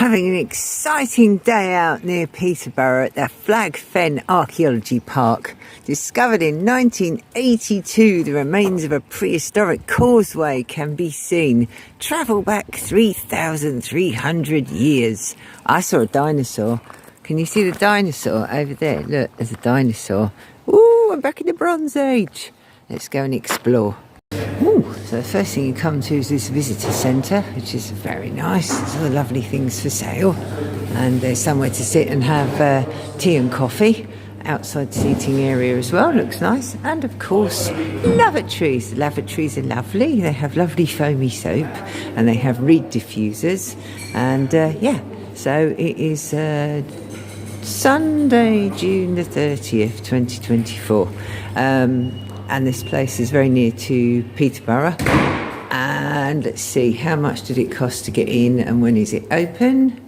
Having an exciting day out near Peterborough at the Flag Fen Archaeology Park. Discovered in 1982, the remains of a prehistoric causeway can be seen. Travel back 3,300 years. I saw a dinosaur. Can you see the dinosaur over there? Look, there's a dinosaur. Ooh, I'm back in the Bronze Age. Let's go and explore. Ooh, so the first thing you come to is this visitor centre, which is very nice. There's all the lovely things for sale, and there's somewhere to sit and have tea and coffee. Outside seating area as well, looks nice. And of course, lavatories. The lavatories are lovely. They have lovely foamy soap, and they have reed diffusers. And yeah, so it is Sunday, June the 30th, 2024. And this place is very near to Peterborough. And let's see, how much did it cost to get in and when is it open?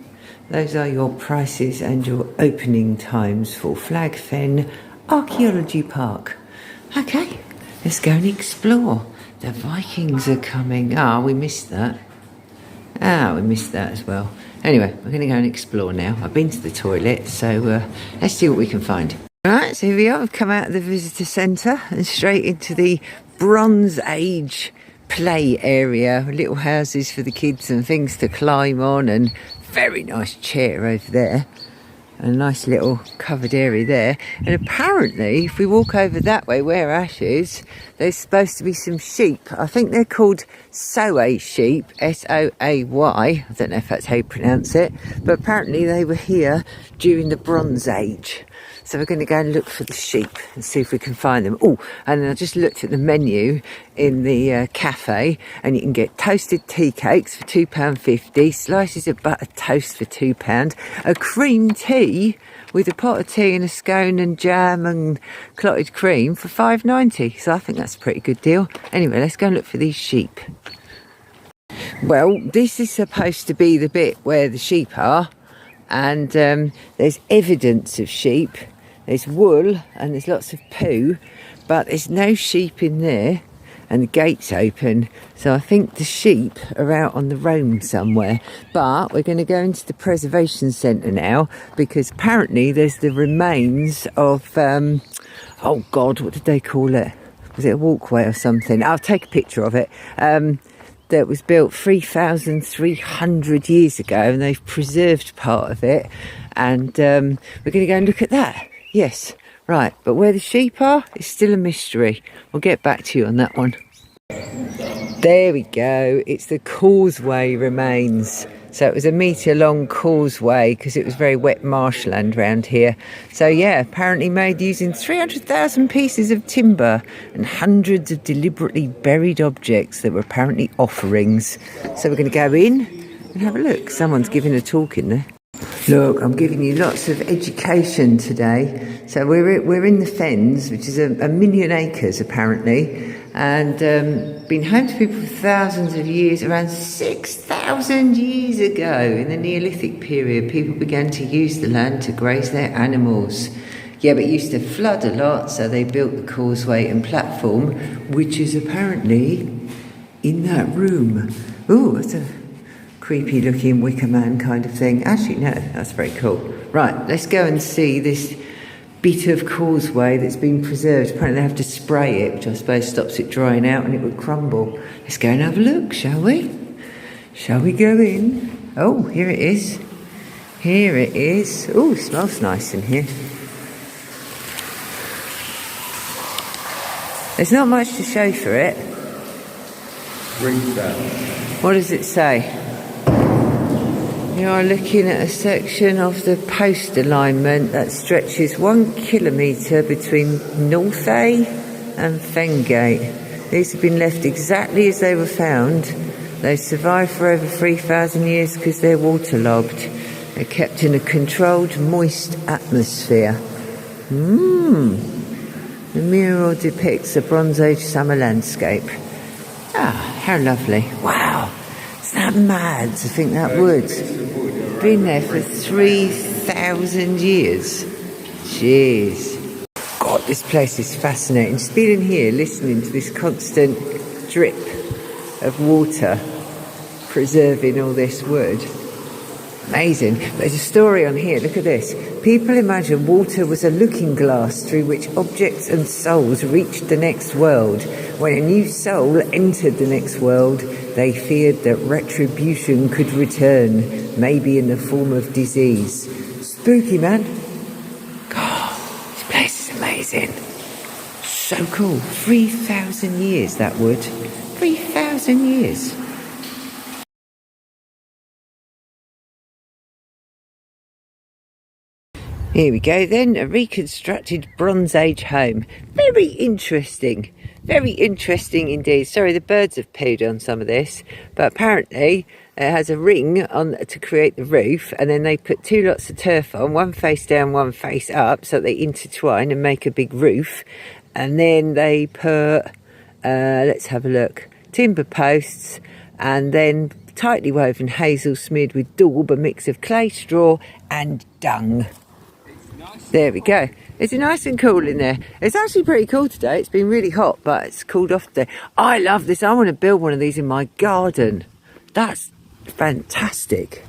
Those are your prices and your opening times for Flag Fen Archaeology Park. Okay, let's go and explore. The Vikings are coming. Ah, we missed that. We missed that as well. Anyway, we're going to go and explore now. I've been to the toilet, so let's see what we can find. Right, so here we are. We've come out of the visitor centre and straight into the Bronze Age play area. Little houses for the kids and things to climb on, and very nice chair over there. A nice little covered area there. And apparently, if we walk over that way where Ash is, there's supposed to be some sheep. I think they're called Soay sheep, S-O-A-Y. I don't know if that's how you pronounce it. But apparently they were here during the Bronze Age. So we're going to go and look for the sheep and see if we can find them. Oh, and then I just looked at the menu in the cafe, and you can get toasted tea cakes for £2.50, slices of butter toast for £2, a cream tea with a pot of tea and a scone and jam and clotted cream for £5.90. So I think that's a pretty good deal. Anyway, let's go and look for these sheep. Well, this is supposed to be the bit where the sheep are, and there's evidence of sheep. There's wool and there's lots of poo, but there's no sheep in there, and the gate's open. So I think the sheep are out on the roam somewhere. But we're going to go into the preservation centre now, because apparently there's the remains of, oh God, what did they call it? Was it a walkway or something? I'll take a picture of it. That was built 3,300 years ago, and they've preserved part of it. And we're going to go and look at that. Yes, right. But where the sheep are, it's still a mystery. We'll get back to you on that one. There we go. It's the causeway remains. So it was a metre long causeway because it was very wet marshland around here. So yeah, apparently made using 300,000 pieces of timber and hundreds of deliberately buried objects that were apparently offerings. So we're going to go in and have a look. Someone's giving a talk in there. Look, I'm giving you lots of education today. So we're in the Fens, which is a million acres apparently, and been home to people for thousands of years. Around 6,000 years ago, in the Neolithic period, people began to use the land to graze their animals. Yeah, but it used to flood a lot, so they built the causeway and platform, which is apparently in that room. Ooh, that's a creepy looking Wicker Man kind of thing. Actually, no, that's very cool. Right, let's go and see this bit of causeway that's been preserved. Apparently they have to spray it, which I suppose stops it drying out and it would crumble. Let's go and have a look, shall we? Shall we go in? Oh, here it is. Here it is. Oh, it smells nice in here. There's not much to show for it. What does it say? You are looking at a section of the post alignment that stretches 1 kilometre between Northey and Fengate. These have been left exactly as they were found. They survived for over 3,000 years because they're waterlogged. They're kept in a controlled, moist atmosphere. The mural depicts a Bronze Age summer landscape. Ah, how lovely. Wow. Is that mad to think that wood's been there for 3,000 years? Jeez. God, this place is fascinating. Just being in here, listening to this constant drip of water, preserving all this wood. Amazing. There's a story on here. Look at this. People imagine water was a looking glass through which objects and souls reached the next world. When a new soul entered the next world, they feared that retribution could return, maybe in the form of disease. Spooky, man. God, this place is amazing. So cool. 3,000 years, that would. 3,000 years. Here we go then, a reconstructed Bronze Age home. Very interesting indeed. Sorry, the birds have pooed on some of this, but apparently it has a ring on to create the roof, and then they put two lots of turf on, one face down, one face up, so they intertwine and make a big roof. And then they put, let's have a look, timber posts, and then tightly woven hazel smeared with daub, a mix of clay, straw and dung. There we go. It's nice and cool in there. It's actually pretty cool today. It's been really hot, but it's cooled off today. I love this. I want to build one of these in my garden. That's fantastic.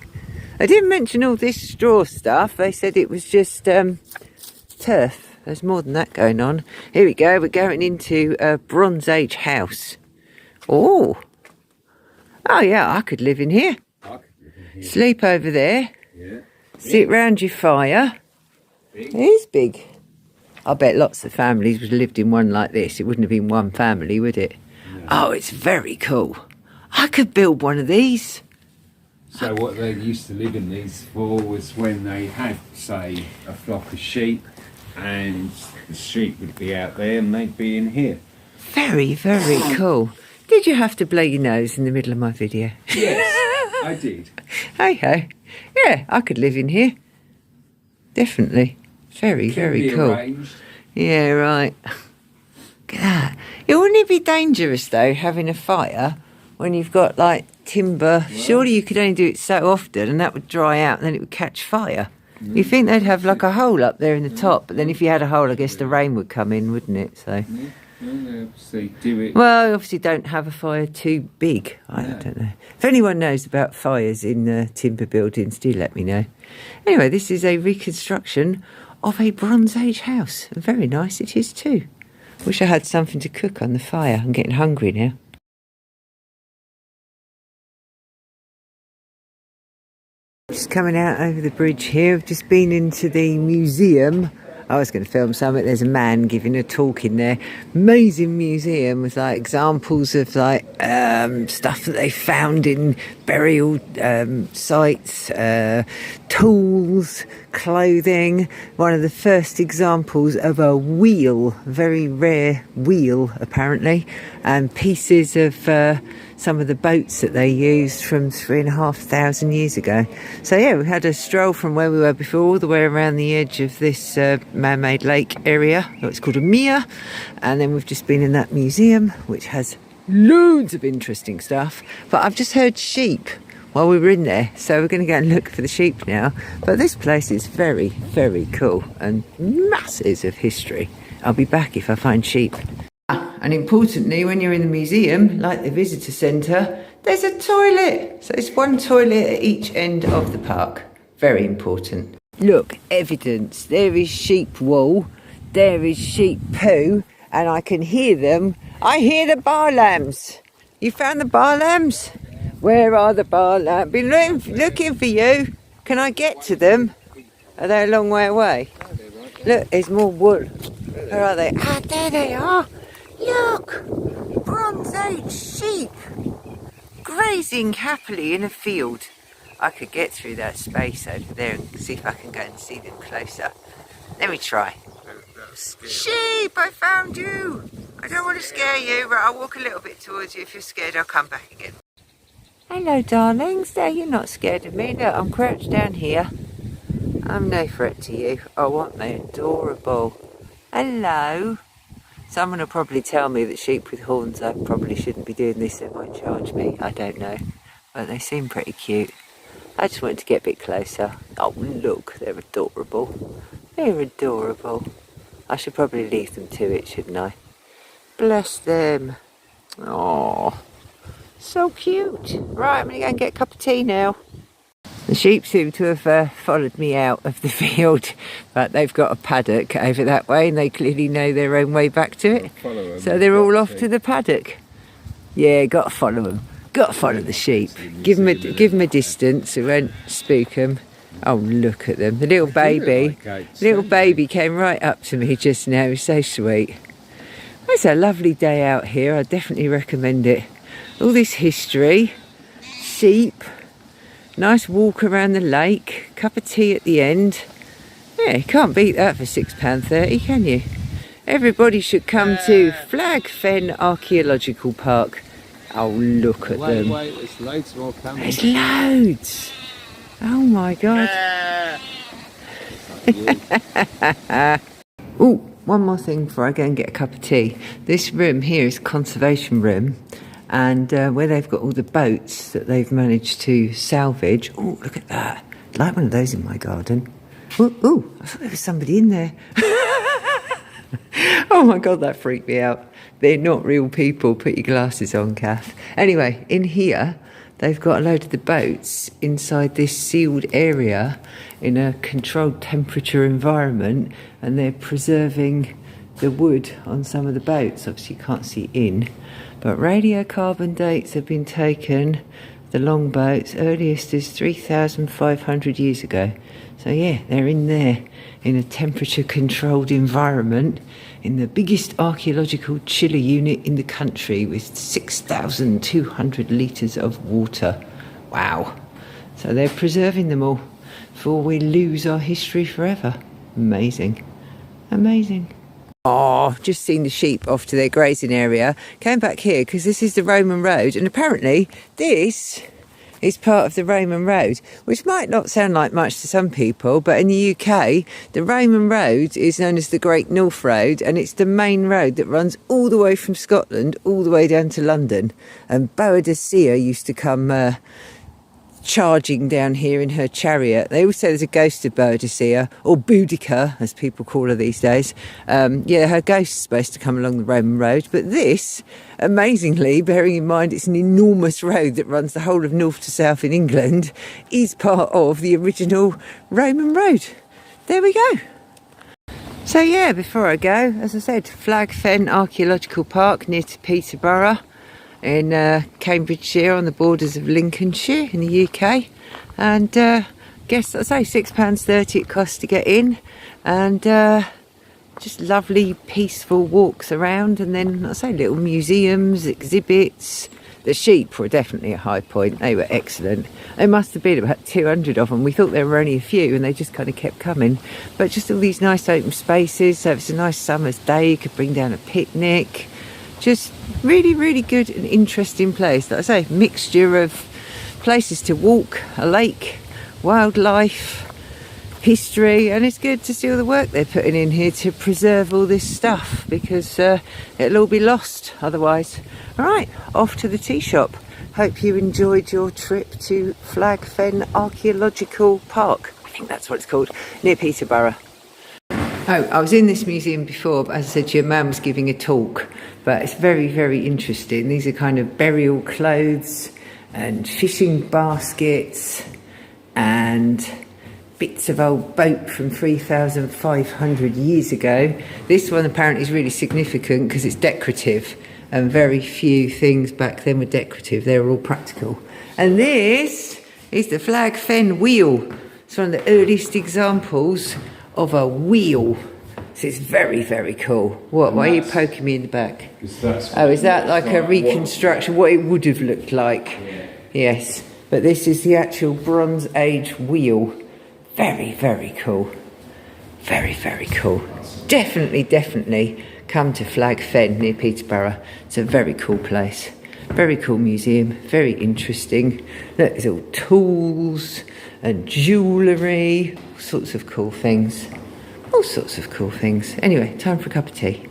I didn't mention all this straw stuff. They said it was just turf. There's more than that going on. Here we go. We're going into a Bronze Age house. Oh yeah, I could live in here. Sleep over there. Yeah. Sit round your fire. It is big. I bet lots of families would have lived in one like this. It wouldn't have been one family, would it? No. Oh, it's very cool. I could build one of these. So what they used to live in these for was when they had, say, a flock of sheep, and the sheep would be out there and they'd be in here. Very, very cool. Did you have to blow your nose in the middle of my video? Yes, I did. Hey ho. Yeah, I could live in here. Definitely. Very, very cool. Arranged. Yeah, right. Look at that. Wouldn't it be dangerous, though, having a fire when you've got, like, timber? Well, surely you could only do it so often and that would dry out and then it would catch fire. You think they'd have, like, a hole up there in the top, but then if you had a hole, I guess the rain would come in, wouldn't it? So. Well, obviously don't have a fire too big. I don't know. If anyone knows about fires in timber buildings, do let me know. Anyway, this is a reconstruction of a Bronze Age house. And very nice it is too. Wish I had something to cook on the fire. I'm getting hungry now. Just coming out over the bridge here. I've just been into the museum. I was going to film something. There's a man giving a talk in there. Amazing museum with like examples of like stuff that they found in burial sites, tools, clothing. One of the first examples of a wheel, very rare wheel apparently, and pieces of some of the boats that they used from 3,500 years ago. So yeah, we had a stroll from where we were before all the way around the edge of this man-made lake area. It's called a mere, and then we've just been in that museum which has loads of interesting stuff. But I've just heard sheep while we were in there, so we're going to go and look for the sheep now. But this place is very, very cool and masses of history. I'll be back if I find sheep. And importantly, when you're in the museum, like the visitor centre, there's a toilet. So it's one toilet at each end of the park. Very important. Look, evidence. There is sheep wool, there is sheep poo, and I can hear them. I hear the bar lambs. You found the bar lambs? Where are the bar lambs? Been looking for you. Can I get to them? Are they a long way away? Look, there's more wool. Where are they? Ah, there they are. Look! Bronze Age sheep! Grazing happily in a field. I could get through that space over there and see if I can go and see them closer. Let me try. Sheep! I found you! I don't want to scare you, but I'll walk a little bit towards you. If you're scared, I'll come back again. Hello, darlings. There, you're not scared of me. Look, I'm crouched down here. I'm no threat to you. Oh, aren't they adorable? Hello. Someone will probably tell me that sheep with horns, I probably shouldn't be doing this, they might charge me, I don't know. But they seem pretty cute. I just wanted to get a bit closer. Oh look, they're adorable. They're adorable. I should probably leave them to it, shouldn't I? Bless them. Oh, so cute. Right, I'm going to go and get a cup of tea now. The sheep seem to have followed me out of the field, but they've got a paddock over that way and they clearly know their own way back to it. So they're all off to the paddock. Yeah, got to follow them. Got to follow the sheep. Give them a distance, it won't spook them. Oh, look at them. The little baby came right up to me just now. It's so sweet. It's a lovely day out here. I definitely recommend it. All this history, sheep, nice walk around the lake, cup of tea at the end. Yeah, you can't beat that for £6.30, can you? Everybody should come to Flag Fen Archaeological Park. Oh, look at them. Wait, there's loads more coming. There's loads. Oh my God. Oh, one more thing before I go and get a cup of tea. This room here is conservation room, and where they've got all the boats that they've managed to salvage. Oh, look at that. I'd like one of those in my garden. Oh, I thought there was somebody in there. Oh my God, that freaked me out. They're not real people. Put your glasses on, Kath. Anyway, in here, they've got a load of the boats inside this sealed area in a controlled temperature environment, and they're preserving the wood on some of the boats. Obviously, you can't see in, but radiocarbon dates have been taken. The longboats, earliest is 3,500 years ago. So yeah, they're in there in a temperature controlled environment in the biggest archaeological chiller unit in the country with 6,200 litres of water. Wow. So they're preserving them all before we lose our history forever. Amazing. Amazing. Oh, just seen the sheep off to their grazing area. Came back here because this is the Roman road, and apparently this is part of the Roman road, which might not sound like much to some people, but in the UK, the Roman road is known as the Great North Road, and it's the main road that runs all the way from Scotland all the way down to London. And Boadicea used to come charging down here in her chariot. They always say there's a ghost of Boadicea, or Boudica, as people call her these days. Yeah, her ghost is supposed to come along the Roman road, but this, amazingly, bearing in mind it's an enormous road that runs the whole of north to south in England, is part of the original Roman road. There we go. So yeah, before I go, as I said, Flag Fen Archaeological Park near to Peterborough in Cambridgeshire on the borders of Lincolnshire in the UK, and guess I'd say £6.30 it costs to get in, and just lovely peaceful walks around, and then I'd say little museums, exhibits. The sheep were definitely a high point. They were excellent. There must have been about 200 of them. We thought there were only a few, and they just kind of kept coming. But just all these nice open spaces, so if it's a nice summer's day you could bring down a picnic. Just really, really good and interesting place. Like I say, mixture of places to walk, a lake, wildlife, history, and it's good to see all the work they're putting in here to preserve all this stuff, because it'll all be lost otherwise. All right, off to the tea shop. Hope you enjoyed your trip to Flag Fen Archaeological Park. I think that's what it's called, near Peterborough. Oh, I was in this museum before, but as I said, your man was giving a talk, but it's very, very interesting. These are kind of burial clothes and fishing baskets and bits of old boat from 3,500 years ago. This one apparently is really significant because it's decorative, and very few things back then were decorative. They were all practical. And this is the Flag Fen wheel. It's one of the earliest examples of a wheel. So it's very, very cool. What? Why are you poking me in the back? Oh, is that like a reconstruction, what it would have looked like? Yeah. Yes. But this is the actual Bronze Age wheel. Very, very cool. Very, very cool. Definitely, definitely come to Flag Fen near Peterborough. It's a very cool place. Very cool museum. Very interesting. Look, there's all tools and jewellery. All sorts of cool things. All sorts of cool things. Anyway, time for a cup of tea.